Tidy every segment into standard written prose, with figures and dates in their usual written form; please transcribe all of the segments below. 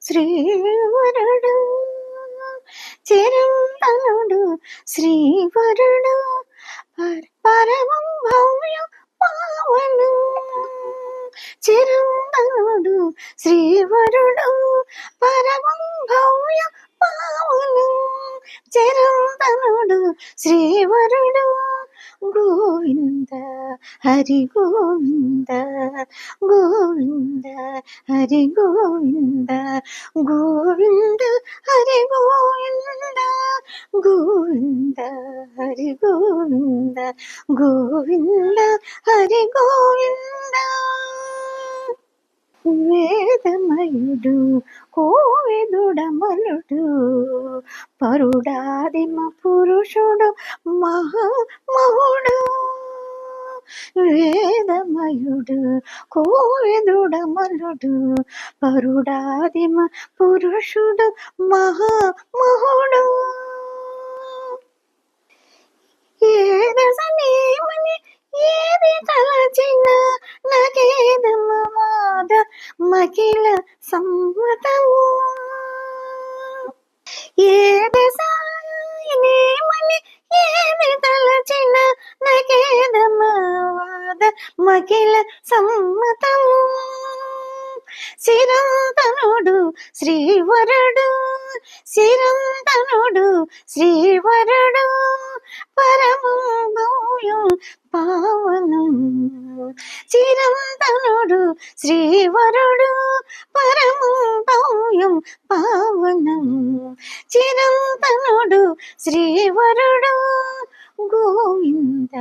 శ్రీవరుడు చిరంతనుడు శ్రీవరుడు పరమం భవ్యం పావనం చిరంతనుడు శ్రీవరుడు పరమం భవ్యం పావనం చిరంతనుడు శ్రీవరుడు గోవింద హరి గోవింద గోవింద హరి గోవింద గోవింద హరి గోవింద గోవింద హరి గోవింద గోవింద హరి గోవింద వేదమయుడు కోవిదుడమలుడు పరుడాదిమ పురుషుడు మహామహుడు వేదమయుడు కోవిదుడమలుడు పరుడాదిమ పురుషుడు మహామహుడు ఏదసనేమని ఏది తలచిన నకేదమవాద మకిల సమ్మతము ఏదసాయనేమని ఏది తలచిన నకేదమవాద మకిల సమ్మతము శిరంతనుడు శ్రీవరుడు శిరంతనుడు శ్రీవరుడు పరమం భవ్యం పావనం చిరంతనుడు శ్రీవరుడు పరమం భవ్యం పావనం చిరంతనుడు శ్రీవరుడు గోవింద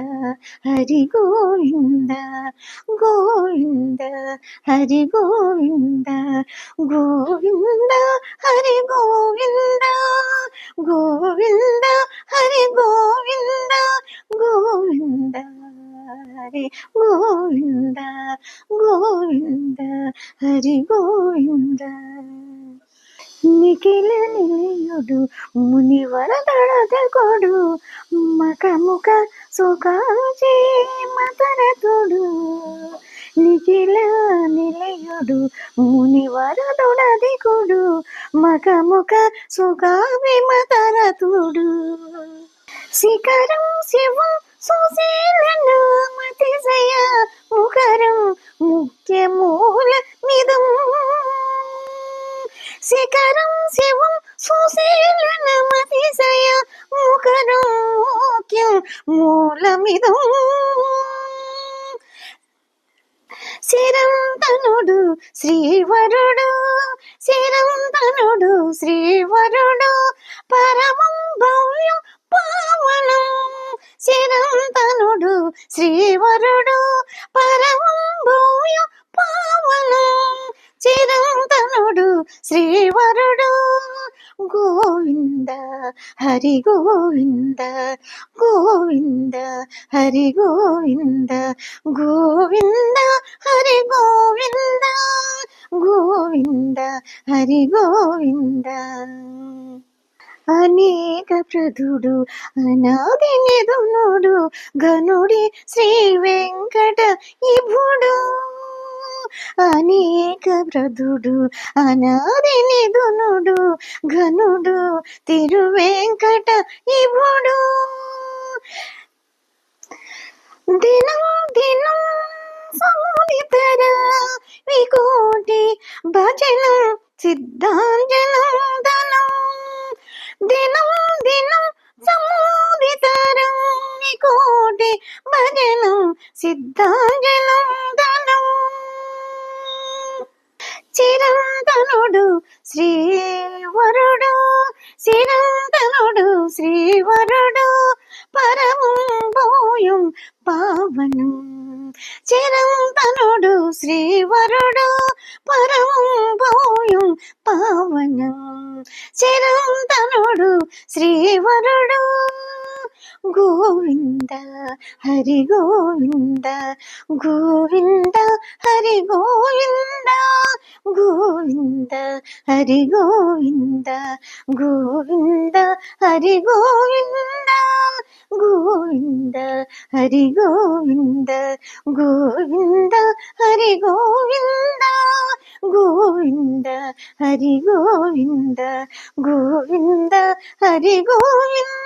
హరి గోవింద గోవింద హరి గోవింద గోవింద హరి గోవింద గోవింద హరి గోవింద గోవింద హరి గోవింద గోవింద హరి గోవింద నిఖిల నిలయుడు మునివరదడదకొడు మకముక సుఖాజే మతరతుడు నిఖిల నిలయుడు మునివరదొడదికుడు మకముక సుఖాభిమతరతుడు శిఖరం శివం సుశీలను మతిశయ ముఖరం ముఖ్య మూల మిదం శిఖరం శివం సుశీలనమతిశయ ముఖరం ముఖ్యం మూలమిదం శిరంతనుడు శ్రీవరుడు శిరంతనుడు శ్రీవరుడు పరమం భవ్యం పావనం శిరంతనుడు శ్రీవరుడు పరమం భవ్యం పావనం చిరంతనుడు శ్రీవరుడు గోవింద హరి గోవింద గోవింద హరి గోవింద గోవింద హరి గోవింద గోవింద హరి గోవింద అనేక ప్రదుడు అనాది నిధునుడు ఘనుడి శ్రీ వెంకట ఇభుడు అనేక ప్రదుడు అనాది నిధునుడు ఘనుడు తిరువెంకట ఇభుడు దినం దినం సముదితర వికోటి భజనం సిద్ధాంజనం ధనం దినం దినం సముదితరం వికోటి భజనం సిద్ధాంజనం ధనం చిరంతనుడు శ్రీవరుడు చిరంతనుడు శ్రీవరుడు పరమం భవ్యం పావనం చిరంతనుడు శ్రీవరుడు పరమం భవ్యం పావనం చిరంతనుడు శ్రీవరుడు గోవింద హరి గోవింద గోవింద హరి గోవింద గోవింద హరి గోవింద గోవింద హరి గోవింద గోవింద హరి గోవింద గోవింద హరి గోవింద గోవింద హరి గోవింద గోవింద హరి గోవింద